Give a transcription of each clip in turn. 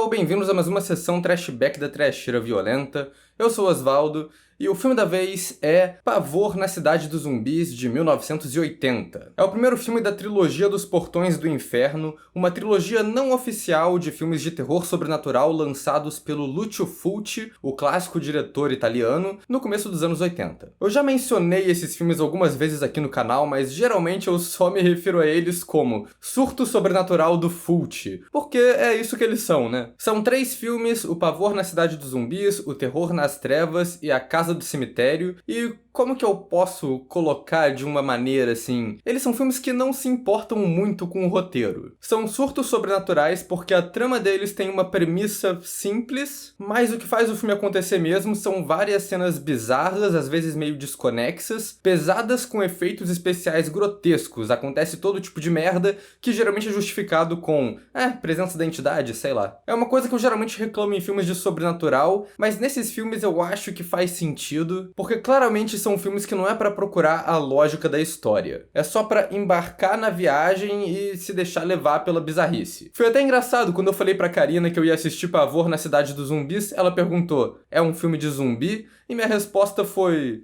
pessoal, bem-vindos a mais uma sessão Trashback da Trasheira Violenta. Eu sou o Osvaldo, e o filme da vez é Pavor na Cidade dos Zumbis, de 1980. É o primeiro filme da trilogia dos Portões do Inferno, uma trilogia não oficial de filmes de terror sobrenatural lançados pelo Lucio Fulci, o clássico diretor italiano, no começo dos anos 80. Eu já mencionei esses filmes algumas vezes aqui no canal, mas geralmente eu só me refiro a eles como Surto Sobrenatural do Fulci, porque é isso que eles são, né? São 3 filmes: O Pavor na Cidade dos Zumbis, O Terror nas Trevas e A Casa do Cemitério, e como que eu posso colocar de uma maneira assim? Eles são filmes que não se importam muito com o roteiro. São surtos sobrenaturais porque a trama deles tem uma premissa simples, mas o que faz o filme acontecer mesmo são várias cenas bizarras, às vezes meio desconexas, pesadas com efeitos especiais grotescos. Acontece todo tipo de merda que geralmente é justificado com presença da entidade, sei lá. É uma coisa que eu geralmente reclamo em filmes de sobrenatural, mas nesses filmes eu acho que faz sentido, porque claramente são filmes que não é pra procurar a lógica da história. É só pra embarcar na viagem e se deixar levar pela bizarrice. Foi até engraçado quando eu falei pra Karina que eu ia assistir Pavor na Cidade dos Zumbis, ela perguntou: é um filme de zumbi? E minha resposta foi: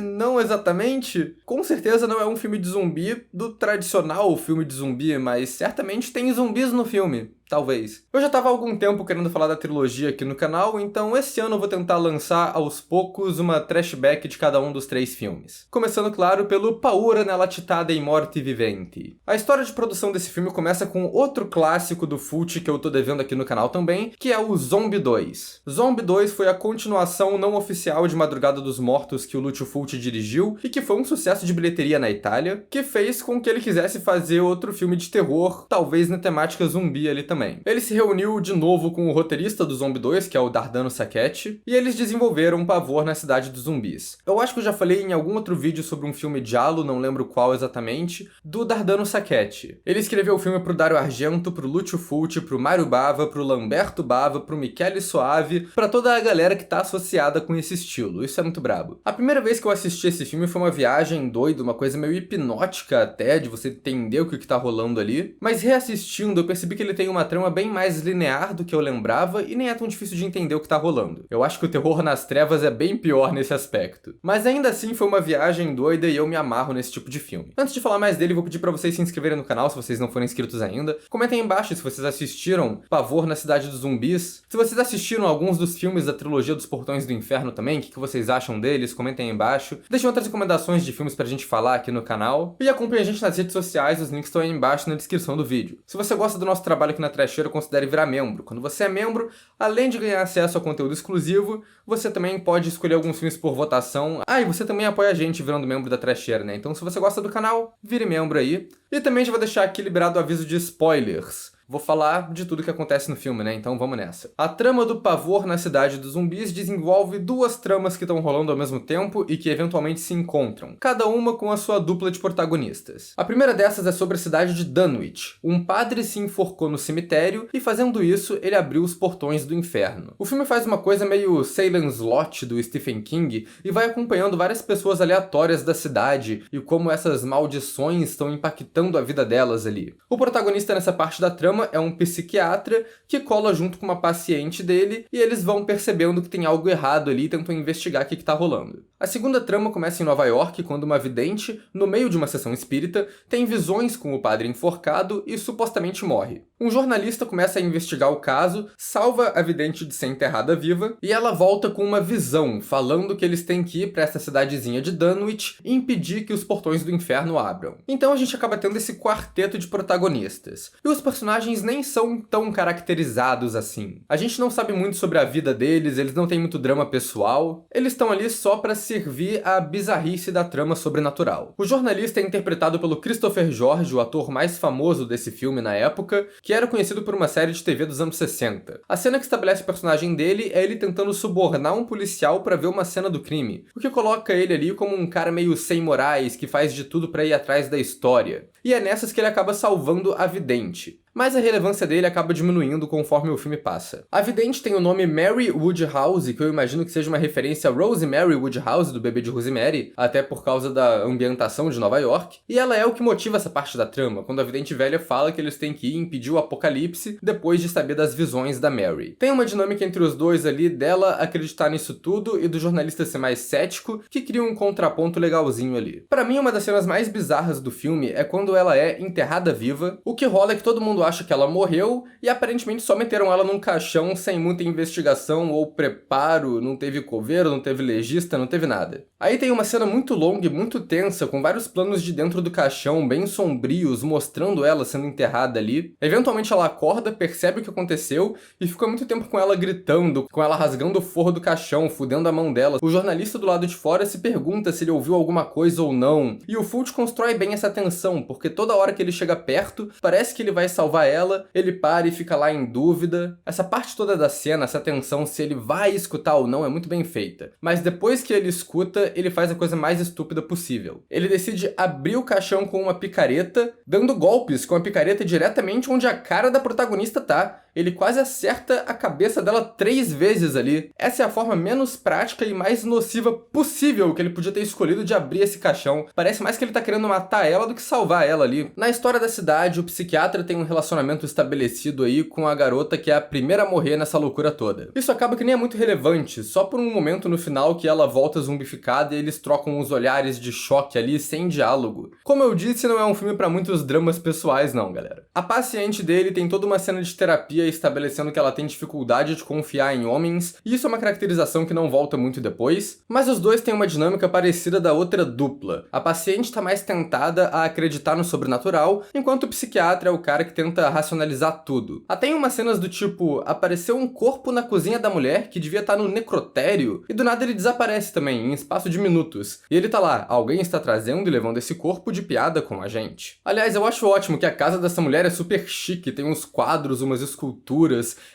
não exatamente. Com certeza não é um filme de zumbi do tradicional filme de zumbi, mas certamente tem zumbis no filme. Talvez. Eu já tava há algum tempo querendo falar da trilogia aqui no canal, então esse ano eu vou tentar lançar aos poucos uma trashback de cada um dos 3 filmes. Começando, claro, pelo Paura nella città dei morti viventi. A história de produção desse filme começa com outro clássico do Fulci que eu tô devendo aqui no canal também, que é o Zombie 2. Zombie 2 foi a continuação não oficial de Madrugada dos Mortos que o Lucio Fulci dirigiu e que foi um sucesso de bilheteria na Itália, que fez com que ele quisesse fazer outro filme de terror, talvez na temática zumbi ali também. Ele se reuniu de novo com o roteirista do Zombie 2, que é o Dardano Sacchetti, e eles desenvolveram Pavor na Cidade dos Zumbis. Eu acho que eu já falei em algum outro vídeo sobre um filme giallo, não lembro qual exatamente, do Dardano Sacchetti. Ele escreveu o filme pro Dario Argento, pro Lucio Fulci, pro Mario Bava, pro Lamberto Bava, pro Michele Soavi, pra toda a galera que tá associada com esse estilo. Isso é muito brabo. A primeira vez que eu assisti esse filme foi uma viagem doida, uma coisa meio hipnótica até, de você entender o que tá rolando ali, mas reassistindo eu percebi que ele tem uma trama bem mais linear do que eu lembrava e nem é tão difícil de entender o que tá rolando. Eu acho que o Terror nas Trevas é bem pior nesse aspecto. Mas ainda assim foi uma viagem doida e eu me amarro nesse tipo de filme. Antes de falar mais dele, vou pedir pra vocês se inscreverem no canal se vocês não forem inscritos ainda. Comentem aí embaixo se vocês assistiram Pavor na Cidade dos Zumbis. Se vocês assistiram alguns dos filmes da trilogia dos Portões do Inferno também, o que vocês acham deles? Comentem aí embaixo. Deixem outras recomendações de filmes pra gente falar aqui no canal. E acompanhe a gente nas redes sociais, os links estão aí embaixo na descrição do vídeo. Se você gosta do nosso trabalho aqui na Trasheira, considere virar membro. Quando você é membro, além de ganhar acesso a conteúdo exclusivo, você também pode escolher alguns filmes por votação. E você também apoia a gente virando membro da Trasheira, né? Então se você gosta do canal, vire membro aí. E também já vou deixar aqui liberado o aviso de spoilers. Vou falar de tudo que acontece no filme, né? Então vamos nessa. A trama do Pavor na Cidade dos Zumbis desenvolve 2 tramas que estão rolando ao mesmo tempo e que eventualmente se encontram, cada uma com a sua dupla de protagonistas. A primeira dessas é sobre a cidade de Dunwich. Um padre se enforcou no cemitério e, fazendo isso, ele abriu os portões do inferno. O filme faz uma coisa meio Salem's Lot do Stephen King e vai acompanhando várias pessoas aleatórias da cidade e como essas maldições estão impactando a vida delas ali. O protagonista nessa parte da trama é um psiquiatra que cola junto com uma paciente dele e eles vão percebendo que tem algo errado ali e tentam investigar o que tá rolando. A segunda trama começa em Nova York, quando uma vidente, no meio de uma sessão espírita, tem visões com o padre enforcado e supostamente morre. Um jornalista começa a investigar o caso, salva a vidente de ser enterrada viva e ela volta com uma visão, falando que eles têm que ir pra essa cidadezinha de Dunwich e impedir que os portões do inferno abram. Então a gente acaba tendo esse quarteto de protagonistas. E os personagens nem são tão caracterizados assim. A gente não sabe muito sobre a vida deles, eles não têm muito drama pessoal, eles estão ali só pra servir a bizarrice da trama sobrenatural. O jornalista é interpretado pelo Christopher George, o ator mais famoso desse filme na época, que era conhecido por uma série de TV dos anos 60. A cena que estabelece o personagem dele é ele tentando subornar um policial pra ver uma cena do crime, o que coloca ele ali como um cara meio sem morais, que faz de tudo pra ir atrás da história. E é nessas que ele acaba salvando a vidente. mas a relevância dele acaba diminuindo conforme o filme passa. A vidente tem o nome Mary Woodhouse, que eu imagino que seja uma referência a Rosemary Woodhouse, do Bebê de Rosemary, até por causa da ambientação de Nova York, e ela é o que motiva essa parte da trama, quando a vidente velha fala que eles têm que ir impedir o apocalipse depois de saber das visões da Mary. Tem uma dinâmica entre os dois ali, dela acreditar nisso tudo e do jornalista ser mais cético, que cria um contraponto legalzinho ali. Pra mim, uma das cenas mais bizarras do filme é quando ela é enterrada viva. O que rola é que todo mundo acha que ela morreu e aparentemente só meteram ela num caixão sem muita investigação ou preparo, não teve coveiro, não teve legista, não teve nada. Aí tem uma cena muito longa e muito tensa, com vários planos de dentro do caixão, bem sombrios, mostrando ela sendo enterrada ali. Eventualmente ela acorda, percebe o que aconteceu e fica muito tempo com ela gritando, com ela rasgando o forro do caixão, fudendo a mão dela. O jornalista do lado de fora se pergunta se ele ouviu alguma coisa ou não. E o Fulci constrói bem essa tensão, porque toda hora que ele chega perto, parece que ele vai salvar ela, ele para e fica lá em dúvida. Essa parte toda da cena, essa tensão, se ele vai escutar ou não, é muito bem feita. Mas depois que ele escuta, ele faz a coisa mais estúpida possível. Ele decide abrir o caixão com uma picareta, dando golpes com a picareta diretamente onde a cara da protagonista tá. Ele quase acerta a cabeça dela 3 vezes ali. Essa é a forma menos prática e mais nociva possível que ele podia ter escolhido de abrir esse caixão. Parece mais que ele tá querendo matar ela do que salvar ela ali. Na história da cidade, o psiquiatra tem um relacionamento estabelecido aí com a garota que é a primeira a morrer nessa loucura toda. Isso acaba que nem é muito relevante, só por um momento no final que ela volta zumbificada e eles trocam uns olhares de choque ali sem diálogo. Como eu disse, não é um filme pra muitos dramas pessoais não, galera. A paciente dele tem toda uma cena de terapia estabelecendo que ela tem dificuldade de confiar em homens, e isso é uma caracterização que não volta muito depois, mas os dois têm uma dinâmica parecida da outra dupla. A paciente tá mais tentada a acreditar no sobrenatural, enquanto o psiquiatra é o cara que tenta racionalizar tudo. Até em umas cenas do tipo, apareceu um corpo na cozinha da mulher que devia estar no necrotério, e do nada ele desaparece também, em espaço de minutos. E ele tá lá, alguém está trazendo e levando esse corpo de piada com a gente. Aliás, eu acho ótimo que a casa dessa mulher é super chique, tem uns quadros, umas esculturas,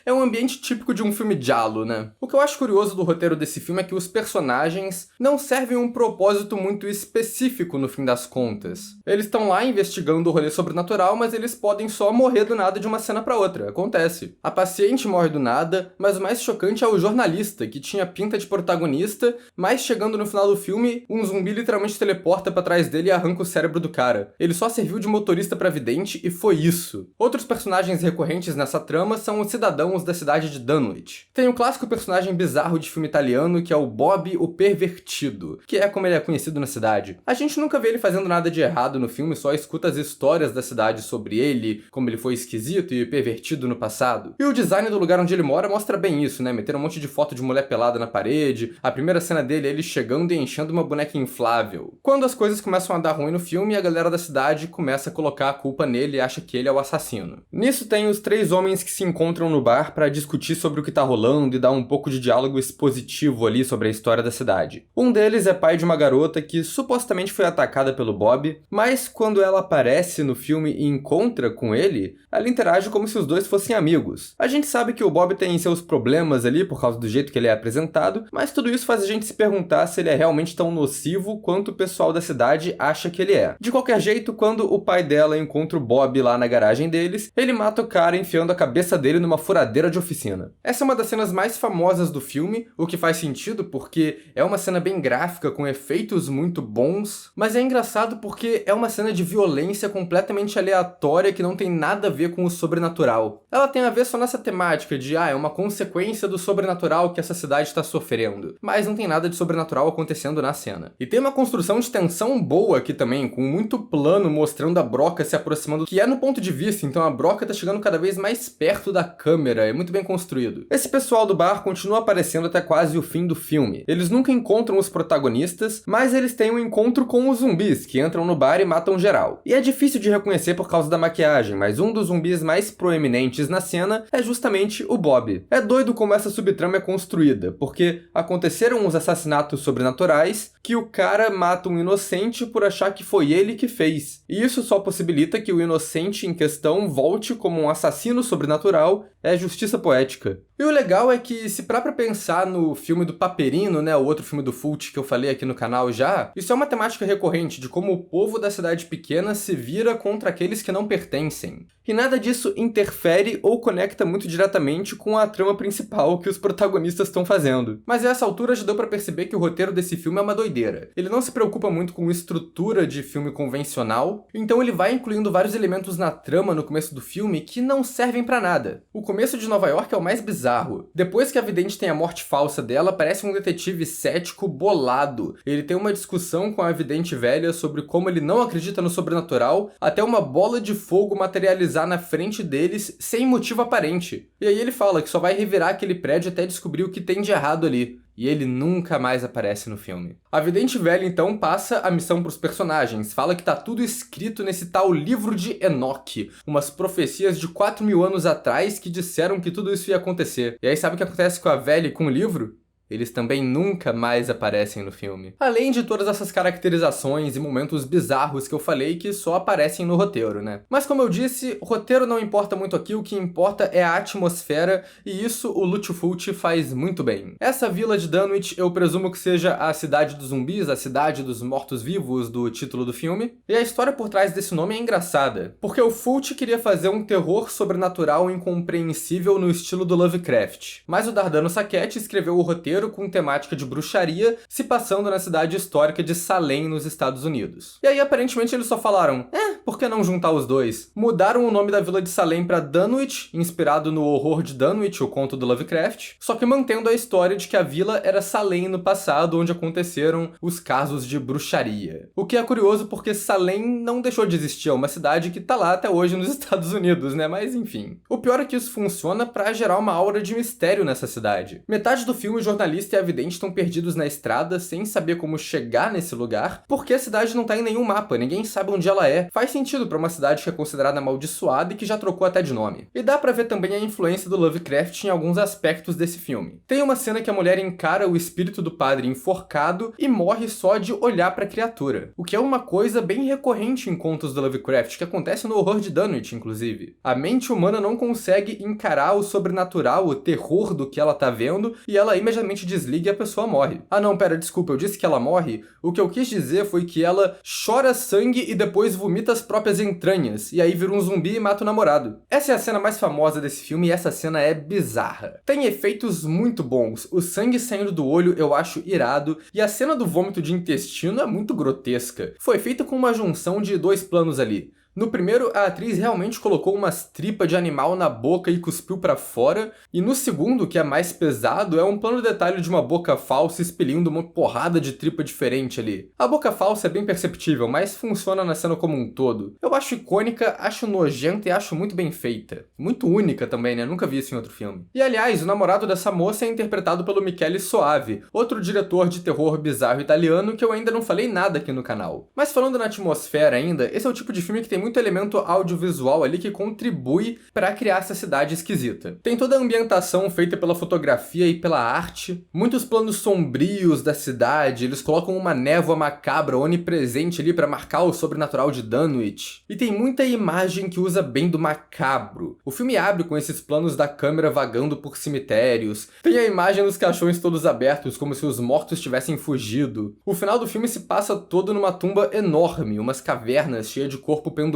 é um ambiente típico de um filme giallo, né? O que eu acho curioso do roteiro desse filme é que os personagens não servem um propósito muito específico no fim das contas. Eles estão lá investigando o rolê sobrenatural, mas eles podem só morrer do nada de uma cena pra outra, acontece. A paciente morre do nada, mas o mais chocante é o jornalista, que tinha pinta de protagonista, mas chegando no final do filme, um zumbi literalmente teleporta pra trás dele e arranca o cérebro do cara. Ele só serviu de motorista pra vidente e foi isso. Outros personagens recorrentes nessa trama são os cidadãos da cidade de Dunwich. Tem o clássico personagem bizarro de filme italiano, que é o Bob o Pervertido, que é como ele é conhecido na cidade. A gente nunca vê ele fazendo nada de errado no filme, só escuta as histórias da cidade sobre ele, como ele foi esquisito e pervertido no passado. E o design do lugar onde ele mora mostra bem isso, né? Meteram um monte de foto de mulher pelada na parede, a primeira cena dele é ele chegando e enchendo uma boneca inflável. Quando as coisas começam a dar ruim no filme, a galera da cidade começa a colocar a culpa nele e acha que ele é o assassino. Nisso tem os 3 homens que se encontram no bar para discutir sobre o que tá rolando e dar um pouco de diálogo expositivo ali sobre a história da cidade. Um deles é pai de uma garota que supostamente foi atacada pelo Bob, mas quando ela aparece no filme e encontra com ele, ela interage como se os dois fossem amigos. A gente sabe que o Bob tem seus problemas ali por causa do jeito que ele é apresentado, mas tudo isso faz a gente se perguntar se ele é realmente tão nocivo quanto o pessoal da cidade acha que ele é. De qualquer jeito, quando o pai dela encontra o Bob lá na garagem deles, ele mata o cara enfiando a cabeça dele numa furadeira de oficina. Essa é uma das cenas mais famosas do filme, o que faz sentido porque é uma cena bem gráfica, com efeitos muito bons, mas é engraçado porque é uma cena de violência completamente aleatória que não tem nada a ver com o sobrenatural. Ela tem a ver só nessa temática de, é uma consequência do sobrenatural que essa cidade está sofrendo, mas não tem nada de sobrenatural acontecendo na cena. E tem uma construção de tensão boa aqui também, com muito plano mostrando a Broca se aproximando, que é no ponto de vista, então a Broca tá chegando cada vez mais perto da câmera, é muito bem construído. Esse pessoal do bar continua aparecendo até quase o fim do filme. Eles nunca encontram os protagonistas, mas eles têm um encontro com os zumbis, que entram no bar e matam geral. E é difícil de reconhecer por causa da maquiagem, mas um dos zumbis mais proeminentes na cena é justamente o Bob. É doido como essa subtrama é construída, porque aconteceram uns assassinatos sobrenaturais que o cara mata um inocente por achar que foi ele que fez. E isso só possibilita que o inocente em questão volte como um assassino sobrenatural, é justiça poética. E o legal é que, se parar pra pensar no filme do Paperino, né, o outro filme do Fulci que eu falei aqui no canal já, isso é uma temática recorrente de como o povo da cidade pequena se vira contra aqueles que não pertencem. E nada disso interfere ou conecta muito diretamente com a trama principal que os protagonistas estão fazendo. Mas a essa altura já deu pra perceber que o roteiro desse filme é uma doideira. Ele não se preocupa muito com estrutura de filme convencional, então ele vai incluindo vários elementos na trama no começo do filme que não servem pra nada. O começo de Nova York é o mais bizarro. Depois que a vidente tem a morte falsa dela, parece um detetive cético bolado. Ele tem uma discussão com a vidente velha sobre como ele não acredita no sobrenatural, até uma bola de fogo materializar na frente deles sem motivo aparente. E aí ele fala que só vai revirar aquele prédio até descobrir o que tem de errado ali. E ele nunca mais aparece no filme. A vidente velha, então, passa a missão pros personagens. Fala que tá tudo escrito nesse tal livro de Enoque. Umas profecias de 4.000 anos atrás que disseram que tudo isso ia acontecer. E aí sabe o que acontece com a velha e com o livro? Eles também nunca mais aparecem no filme. Além de todas essas caracterizações e momentos bizarros que eu falei que só aparecem no roteiro, né? Mas como eu disse, o roteiro não importa muito aqui, o que importa é a atmosfera, e isso o Lucio Fulci faz muito bem. Essa vila de Dunwich eu presumo que seja a cidade dos zumbis, a cidade dos mortos-vivos do título do filme, e a história por trás desse nome é engraçada, porque o Fulci queria fazer um terror sobrenatural incompreensível no estilo do Lovecraft, mas o Dardano Sacchetti escreveu o roteiro com temática de bruxaria, se passando na cidade histórica de Salem, nos Estados Unidos. E aí, aparentemente, eles só falaram, por que não juntar os dois? Mudaram o nome da vila de Salem para Dunwich, inspirado no horror de Dunwich, o conto do Lovecraft, só que mantendo a história de que a vila era Salem no passado, onde aconteceram os casos de bruxaria. O que é curioso porque Salem não deixou de existir, é uma cidade que tá lá até hoje nos Estados Unidos, né? Mas enfim. O pior é que isso funciona para gerar uma aura de mistério nessa cidade. Metade do filme, o jornalista e a vidente estão perdidos na estrada sem saber como chegar nesse lugar, porque a cidade não tá em nenhum mapa, ninguém sabe onde ela é. Faz sentido para uma cidade que é considerada amaldiçoada e que já trocou até de nome. E dá pra ver também a influência do Lovecraft em alguns aspectos desse filme. Tem uma cena que a mulher encara o espírito do padre enforcado e morre só de olhar pra criatura, o que é uma coisa bem recorrente em contos do Lovecraft, que acontece no horror de Dunwich, inclusive. A mente humana não consegue encarar o sobrenatural, o terror do que ela tá vendo, e ela imediatamente desliga e a pessoa morre. Ah não, pera, desculpa, eu disse que ela morre? O que eu quis dizer foi que ela chora sangue e depois vomita as próprias entranhas, e aí vira um zumbi e mata o namorado. Essa é a cena mais famosa desse filme e essa cena é bizarra. Tem efeitos muito bons, o sangue saindo do olho eu acho irado, e a cena do vômito de intestino é muito grotesca. Foi feita com uma junção de dois planos ali. No primeiro, a atriz realmente colocou umas tripas de animal na boca e cuspiu pra fora, e no segundo, que é mais pesado, é um plano detalhe de uma boca falsa expelindo uma porrada de tripa diferente ali. A boca falsa é bem perceptível, mas funciona na cena como um todo. Eu acho icônica, acho nojenta e acho muito bem feita. Muito única também, né? Nunca vi isso em outro filme. E aliás, o namorado dessa moça é interpretado pelo Michele Soavi, outro diretor de terror bizarro italiano que eu ainda não falei nada aqui no canal. Mas falando na atmosfera ainda, esse é o tipo de filme que tem muito elemento audiovisual ali que contribui para criar essa cidade esquisita. Tem toda a ambientação feita pela fotografia e pela arte, muitos planos sombrios da cidade, eles colocam uma névoa macabra onipresente ali para marcar o sobrenatural de Dunwich. E tem muita imagem que usa bem do macabro. O filme abre com esses planos da câmera vagando por cemitérios, tem a imagem dos caixões todos abertos, como se os mortos tivessem fugido. O final do filme se passa todo numa tumba enorme, umas cavernas cheias de corpo pendurado,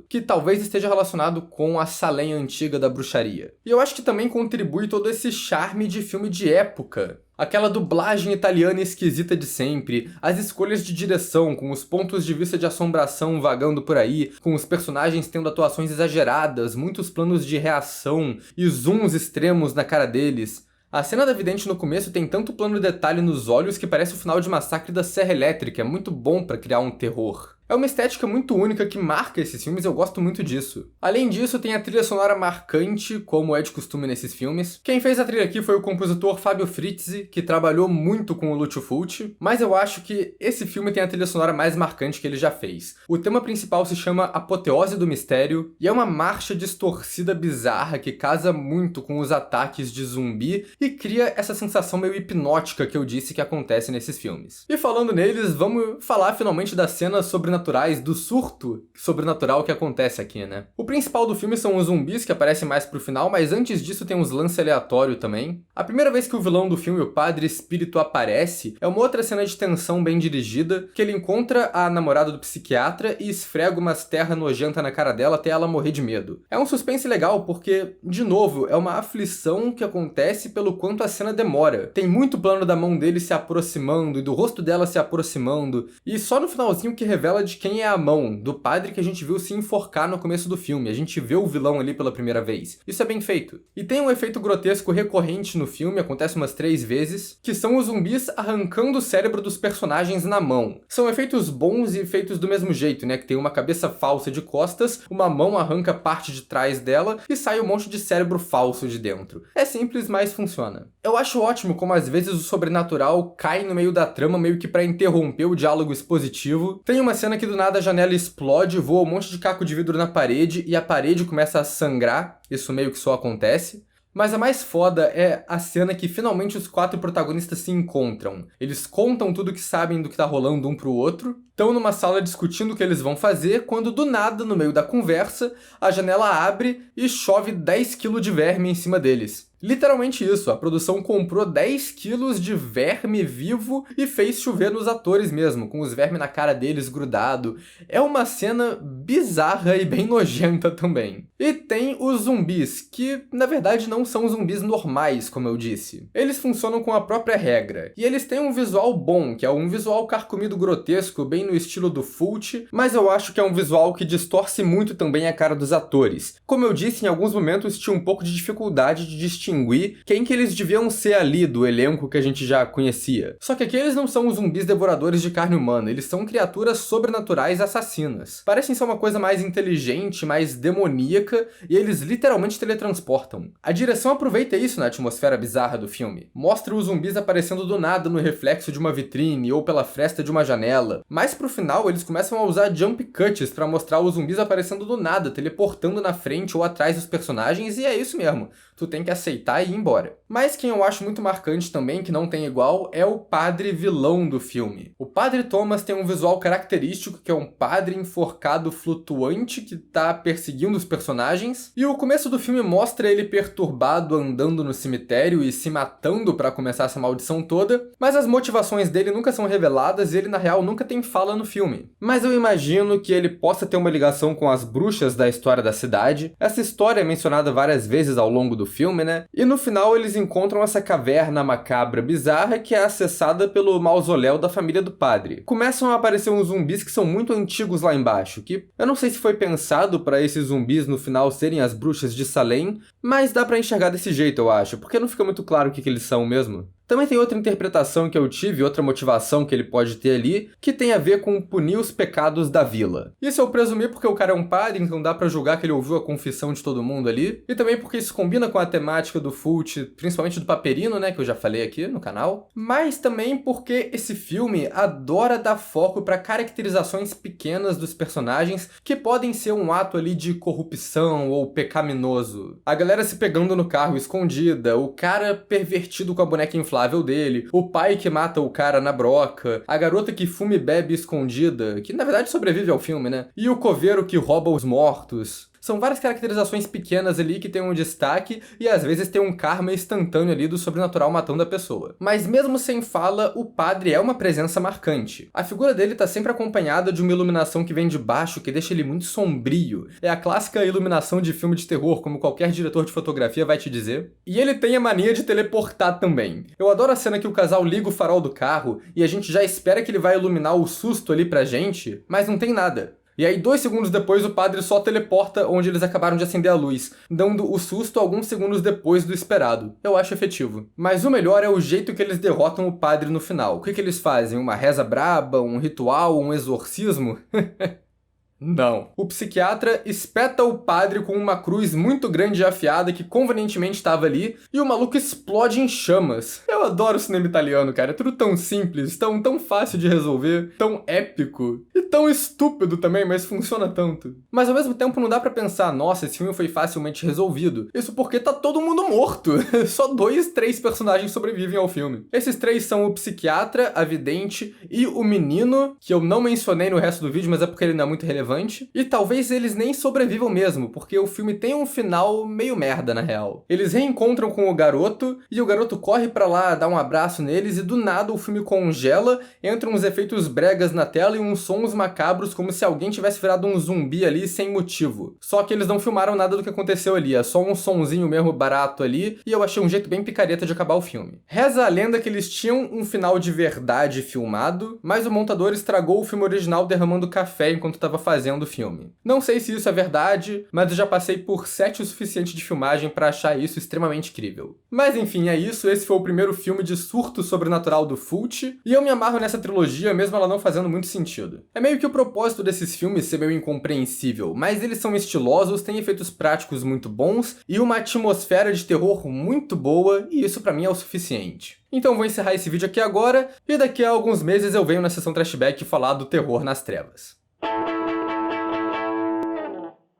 que talvez esteja relacionado com a Salem antiga da bruxaria. E eu acho que também contribui todo esse charme de filme de época. Aquela dublagem italiana esquisita de sempre, as escolhas de direção, com os pontos de vista de assombração vagando por aí, com os personagens tendo atuações exageradas, muitos planos de reação e zooms extremos na cara deles. A cena da vidente no começo tem tanto plano de detalhe nos olhos que parece o final de Massacre da Serra Elétrica, é muito bom pra criar um terror. É uma estética muito única que marca esses filmes e eu gosto muito disso. Além disso, tem a trilha sonora marcante, como é de costume nesses filmes. Quem fez a trilha aqui foi o compositor Fábio Frizzi, que trabalhou muito com o Lucio Fulci, mas eu acho que esse filme tem a trilha sonora mais marcante que ele já fez. O tema principal se chama Apoteose do Mistério, e é uma marcha distorcida bizarra que casa muito com os ataques de zumbi e cria essa sensação meio hipnótica que eu disse que acontece nesses filmes. E falando neles, vamos falar finalmente da cena sobrenatural sobrenaturais, do surto sobrenatural que acontece aqui, né? O principal do filme são os zumbis, que aparecem mais pro final, mas antes disso tem uns lances aleatórios também. A primeira vez que o vilão do filme, o Padre Espírito, aparece é uma outra cena de tensão bem dirigida, que ele encontra a namorada do psiquiatra e esfrega umas terra nojenta na cara dela até ela morrer de medo. É um suspense legal porque, de novo, é uma aflição que acontece pelo quanto a cena demora. Tem muito plano da mão dele se aproximando e do rosto dela se aproximando, e só no finalzinho que revela de quem é a mão, do padre que a gente viu se enforcar no começo do filme. A gente vê o vilão ali pela primeira vez. Isso é bem feito. E tem um efeito grotesco recorrente no filme, acontece umas 3 vezes, que são os zumbis arrancando o cérebro dos personagens na mão. São efeitos bons e feitos do mesmo jeito, né? Que tem uma cabeça falsa de costas, uma mão arranca parte de trás dela e sai um monte de cérebro falso de dentro. É simples, mas funciona. Eu acho ótimo como às vezes o sobrenatural cai no meio da trama meio que pra interromper o diálogo expositivo. Tem uma cena que do nada a janela explode, voa um monte de caco de vidro na parede e a parede começa a sangrar. Isso meio que só acontece. Mas a mais foda é a cena que finalmente os 4 protagonistas se encontram. Eles contam tudo que sabem do que tá rolando um pro outro, estão numa sala discutindo o que eles vão fazer, quando do nada, no meio da conversa, a janela abre e chove 10 kg de verme em cima deles. Literalmente isso, a produção comprou 10 quilos de verme vivo e fez chover nos atores mesmo, com os vermes na cara deles grudado. É uma cena bizarra e bem nojenta também. E tem os zumbis, que na verdade não são zumbis normais, como eu disse. Eles funcionam com a própria regra, e eles têm um visual bom, que é um visual carcomido grotesco, bem no estilo do Fulci, mas eu acho que é um visual que distorce muito também a cara dos atores. Como eu disse, em alguns momentos tinha um pouco de dificuldade de distinguir quem que eles deviam ser ali do elenco que a gente já conhecia. Só que aqui eles não são os zumbis devoradores de carne humana, eles são criaturas sobrenaturais assassinas. Parecem ser uma coisa mais inteligente, mais demoníaca, e eles literalmente teletransportam. A direção aproveita isso na atmosfera bizarra do filme. Mostra os zumbis aparecendo do nada no reflexo de uma vitrine ou pela fresta de uma janela. Mais pro final, eles começam a usar jump cuts pra mostrar os zumbis aparecendo do nada, teleportando na frente ou atrás dos personagens, e é isso mesmo. Tu tem que aceitar e ir embora. Mas quem eu acho muito marcante também, que não tem igual, é o padre vilão do filme. O Padre Thomas tem um visual característico, que é um padre enforcado flutuante que tá perseguindo os personagens, e o começo do filme mostra ele perturbado andando no cemitério e se matando pra começar essa maldição toda, mas as motivações dele nunca são reveladas e ele na real nunca tem fala no filme. Mas eu imagino que ele possa ter uma ligação com as bruxas da história da cidade. Essa história é mencionada várias vezes ao longo do filme, né? E no final eles encontram essa caverna macabra bizarra que é acessada pelo mausoléu da família do padre. Começam a aparecer uns zumbis que são muito antigos lá embaixo, que eu não sei se foi pensado para esses zumbis no final serem as bruxas de Salem, mas dá pra enxergar desse jeito, eu acho, porque não fica muito claro o que eles são mesmo. Também tem outra interpretação que eu tive, outra motivação que ele pode ter ali, que tem a ver com punir os pecados da vila. Isso eu presumi porque o cara é um padre, então dá pra julgar que ele ouviu a confissão de todo mundo ali, e também porque isso combina com a temática do Fulci, principalmente do Paperino, né, que eu já falei aqui no canal, mas também porque esse filme adora dar foco pra caracterizações pequenas dos personagens que podem ser um ato ali de corrupção ou pecaminoso. A galera se pegando no carro escondida, o cara pervertido com a boneca inflável dele, o pai que mata o cara na broca, a garota que fuma e bebe escondida, que na verdade sobrevive ao filme, né? E o coveiro que rouba os mortos. São várias caracterizações pequenas ali que tem um destaque e às vezes tem um karma instantâneo ali do sobrenatural matando a pessoa. Mas mesmo sem fala, o padre é uma presença marcante. A figura dele tá sempre acompanhada de uma iluminação que vem de baixo, que deixa ele muito sombrio. É a clássica iluminação de filme de terror, como qualquer diretor de fotografia vai te dizer. E ele tem a mania de teleportar também. Eu adoro a cena que o casal liga o farol do carro e a gente já espera que ele vai iluminar o susto ali pra gente, mas não tem nada. E aí 2 segundos depois o padre só teleporta onde eles acabaram de acender a luz, dando o susto alguns segundos depois do esperado. Eu acho efetivo. Mas o melhor é o jeito que eles derrotam o padre no final. O que eles fazem? Uma reza braba? Um ritual? Um exorcismo? Não. O psiquiatra espeta o padre com uma cruz muito grande e afiada que convenientemente estava ali, e o maluco explode em chamas. Eu adoro o cinema italiano, cara. É tudo tão simples, tão fácil de resolver, tão épico. E tão estúpido também, mas funciona tanto. Mas ao mesmo tempo não dá pra pensar, nossa, esse filme foi facilmente resolvido. Isso porque tá todo mundo morto. Só 2, 3 personagens sobrevivem ao filme. Esses 3 são o psiquiatra, a vidente e o menino, que eu não mencionei no resto do vídeo, mas é porque ele não é muito relevante. E talvez eles nem sobrevivam mesmo, porque o filme tem um final meio merda, na real. Eles reencontram com o garoto, e o garoto corre pra lá, dá um abraço neles, e do nada o filme congela, entram uns efeitos bregas na tela e uns sons macabros, como se alguém tivesse virado um zumbi ali sem motivo. Só que eles não filmaram nada do que aconteceu ali, é só um sonzinho mesmo barato ali, e eu achei um jeito bem picareta de acabar o filme. Reza a lenda que eles tinham um final de verdade filmado, mas o montador estragou o filme original derramando café enquanto estava fazendo o filme. Não sei se isso é verdade, mas eu já passei por set o suficiente de filmagem pra achar isso extremamente crível. Mas enfim, é isso, esse foi o primeiro filme de surto sobrenatural do Fulci, e eu me amarro nessa trilogia mesmo ela não fazendo muito sentido. É meio que o propósito desses filmes ser meio incompreensível, mas eles são estilosos, têm efeitos práticos muito bons e uma atmosfera de terror muito boa, e isso pra mim é o suficiente. Então vou encerrar esse vídeo aqui agora, e daqui a alguns meses eu venho na sessão Trashback falar do terror nas trevas.